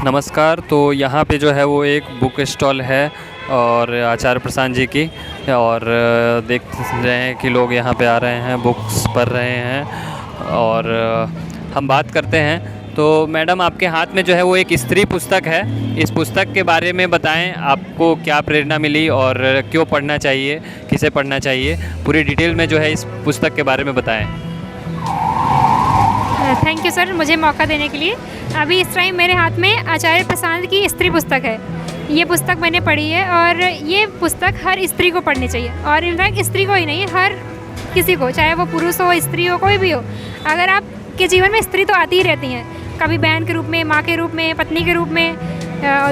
नमस्कार। तो यहाँ पे जो है वो एक बुक स्टॉल है और आचार्य प्रशांत जी की, और देख रहे हैं कि लोग यहाँ पे आ रहे हैं, बुक्स पढ़ रहे हैं। और हम बात करते हैं। तो मैडम, आपके हाथ में जो है वो एक स्त्री पुस्तक है, इस पुस्तक के बारे में बताएं, आपको क्या प्रेरणा मिली और क्यों पढ़ना चाहिए, किसे पढ़ना चाहिए, पूरी डिटेल में जो है इस पुस्तक के बारे में बताएं। थैंक यू सर, मुझे मौका देने के लिए। अभी इस टाइम मेरे हाथ में आचार्य प्रशांत की स्त्री पुस्तक है। ये पुस्तक मैंने पढ़ी है और ये पुस्तक हर स्त्री को पढ़नी चाहिए, और इनफैक्ट स्त्री को ही नहीं, हर किसी को, चाहे वो पुरुष हो, स्त्री हो, कोई भी हो। अगर आपके जीवन में स्त्री तो आती ही रहती हैं, कभी बहन के रूप में, माँ के रूप में, पत्नी के रूप में,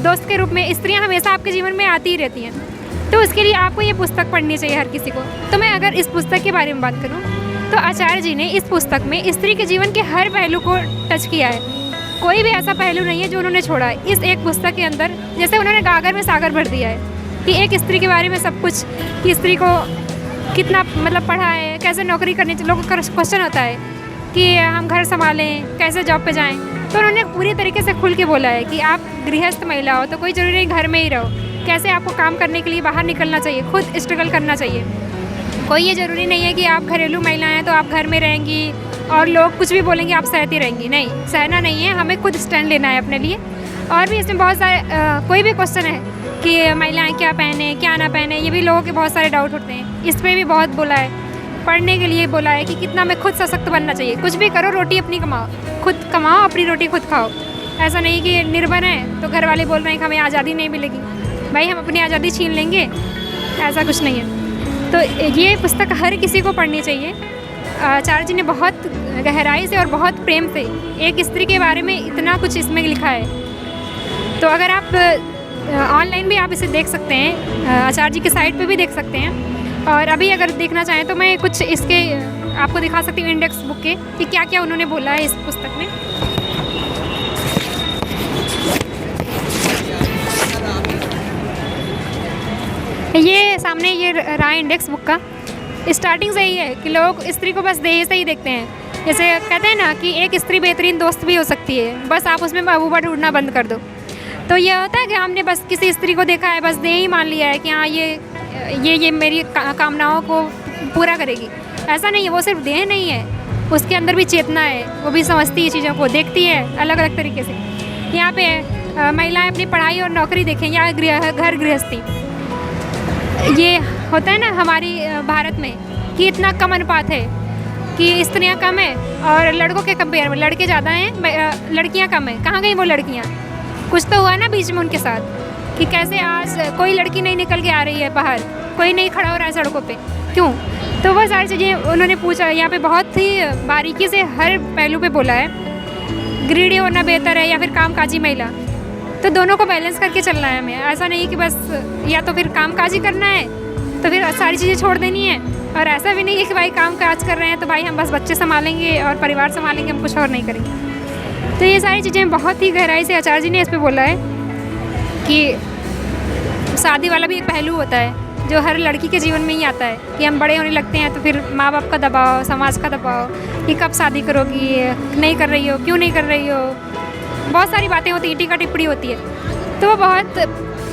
दोस्त के रूप में, स्त्रियाँ हमेशा आपके जीवन में आती ही रहती हैं। तो उसके लिए आपको ये पुस्तक पढ़नी चाहिए हर किसी को। तो मैं अगर इस पुस्तक के बारे में बात करूँ तो आचार्य जी ने इस पुस्तक में स्त्री के जीवन के हर पहलू को टच किया है। कोई भी ऐसा पहलू नहीं है जो उन्होंने छोड़ा है इस एक पुस्तक के अंदर। जैसे उन्होंने गागर में सागर भर दिया है कि एक स्त्री के बारे में सब कुछ, कि स्त्री को कितना मतलब पढ़ा है, कैसे नौकरी करनी चाहिए। लोगों का क्वेश्चन होता है कि हम घर संभालें, कैसे जॉब पे जाएं, तो उन्होंने पूरी तरीके से खुल के बोला है कि आप गृहस्थ महिला हो तो कोई ज़रूरी नहीं घर में ही रहो, कैसे आपको काम करने के लिए बाहर निकलना चाहिए, खुद स्ट्रगल करना चाहिए। कोई ये ज़रूरी नहीं है कि आप घरेलू महिला हैं तो आप घर में रहेंगी और लोग कुछ भी बोलेंगे आप सहती रहेंगी। नहीं, सहना नहीं है, हमें खुद स्टैंड लेना है अपने लिए। और भी इसमें बहुत सारे कोई भी क्वेश्चन है कि महिलाएं क्या पहने, क्या ना पहने, ये भी लोगों के बहुत सारे डाउट उठते हैं। इस पर भी बहुत बोला है, पढ़ने के लिए बोला है कि कितना हमें खुद सशक्त बनना चाहिए। कुछ भी करो, रोटी अपनी कमाओ, खुद कमाओ, अपनी रोटी खुद खाओ। ऐसा नहीं कि निर्भर है तो घर वाले बोल रहे हैं कि हमें आज़ादी नहीं मिलेगी, भाई हम अपनी आज़ादी छीन लेंगे, ऐसा कुछ नहीं है। तो ये पुस्तक हर किसी को पढ़नी चाहिए। आचार्य जी ने बहुत गहराई से और बहुत प्रेम से एक स्त्री के बारे में इतना कुछ इसमें लिखा है। तो अगर आप ऑनलाइन भी आप इसे देख सकते हैं, आचार्य जी की साइट पे भी देख सकते हैं। और अभी अगर देखना चाहें तो मैं कुछ इसके आपको दिखा सकती हूँ इंडेक्स बुक के, कि क्या क्या उन्होंने बोला है इस पुस्तक में। ये सामने ये रहा इंडेक्स बुक का। स्टार्टिंग से ही है कि लोग स्त्री को बस देह से ही देखते हैं। जैसे कहते हैं ना कि एक स्त्री बेहतरीन दोस्त भी हो सकती है, बस आप उसमें महबूबा ढूंढना बंद कर दो। तो ये होता है कि हमने बस किसी स्त्री को देखा है, बस देह ही मान लिया है कि हाँ ये मेरी कामनाओं को पूरा करेगी। ऐसा नहीं है, वो सिर्फ देह नहीं है, उसके अंदर भी चेतना है, वो भी समझती है चीज़ों को, देखती है अलग अलग तरीके से। यहाँ पे महिलाएँ अपनी पढ़ाई और नौकरी देखें या घर गृहस्थी। ये होता है ना हमारी भारत में कि इतना कम अनुपात है कि स्त्रियां कम है और लड़कों के कंपेयर में लड़के ज़्यादा हैं, लड़कियां कम है। कहाँ गई वो लड़कियां? कुछ तो हुआ ना बीच में उनके साथ कि कैसे आज कोई लड़की नहीं निकल के आ रही है बाहर, कोई नहीं खड़ा हो रहा है सड़कों पे, क्यों? तो वो सारी चीज़ें उन्होंने पूछा। यहाँ पे बहुत ही बारीकी से हर पहलू पे बोला है। गृहिणी होना बेहतर है या फिर कामकाजी महिला, तो दोनों को बैलेंस करके चलना है हमें। ऐसा नहीं कि बस या तो फिर कामकाज ही करना है तो फिर सारी चीज़ें छोड़ देनी है, और ऐसा भी नहीं है कि भाई काम काज कर रहे हैं तो भाई हम बस बच्चे संभालेंगे और परिवार संभालेंगे, हम कुछ और नहीं करेंगे। तो ये सारी चीज़ें बहुत ही गहराई से आचार्य जी ने इस पर बोला है कि शादी वाला भी एक पहलू होता है जो हर लड़की के जीवन में ही आता है कि हम बड़े होने लगते हैं तो फिर माँ बाप का दबाव, समाज का दबाव कि कब शादी करोगी, नहीं कर रही हो, क्यों नहीं कर रही हो, बहुत सारी बातें होती हैं, टीका टिप्पणी होती है। तो वो बहुत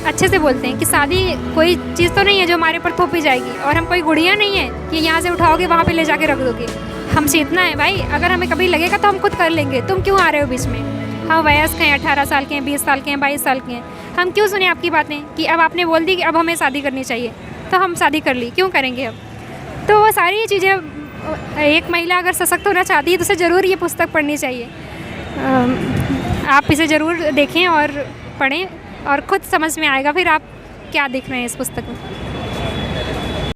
अच्छे से बोलते हैं कि शादी कोई चीज़ तो नहीं है जो हमारे ऊपर थोपी जाएगी, और हम कोई गुड़िया नहीं है कि यहाँ से उठाओगे वहाँ पे ले जाके रख दोगे। हम चेतना है भाई, अगर हमें कभी लगेगा तो हम खुद कर लेंगे, तुम क्यों आ रहे हो बीच में? हम वयस्क हैं, 18 साल के हैं, 20 साल के हैं, 22 साल के हैं, हम क्यों सुने आपकी बातें कि अब आपने बोल दी कि अब हमें शादी करनी चाहिए तो हम शादी कर ली, क्यों करेंगे अब? तो वो सारी चीज़ें, एक महिला अगर सशक्त होना चाहती है तो उसे ज़रूर ये पुस्तक पढ़नी चाहिए। आप इसे ज़रूर देखें और पढ़ें और ख़ुद समझ में आएगा फिर आप क्या देख रहे हैं इस पुस्तक में।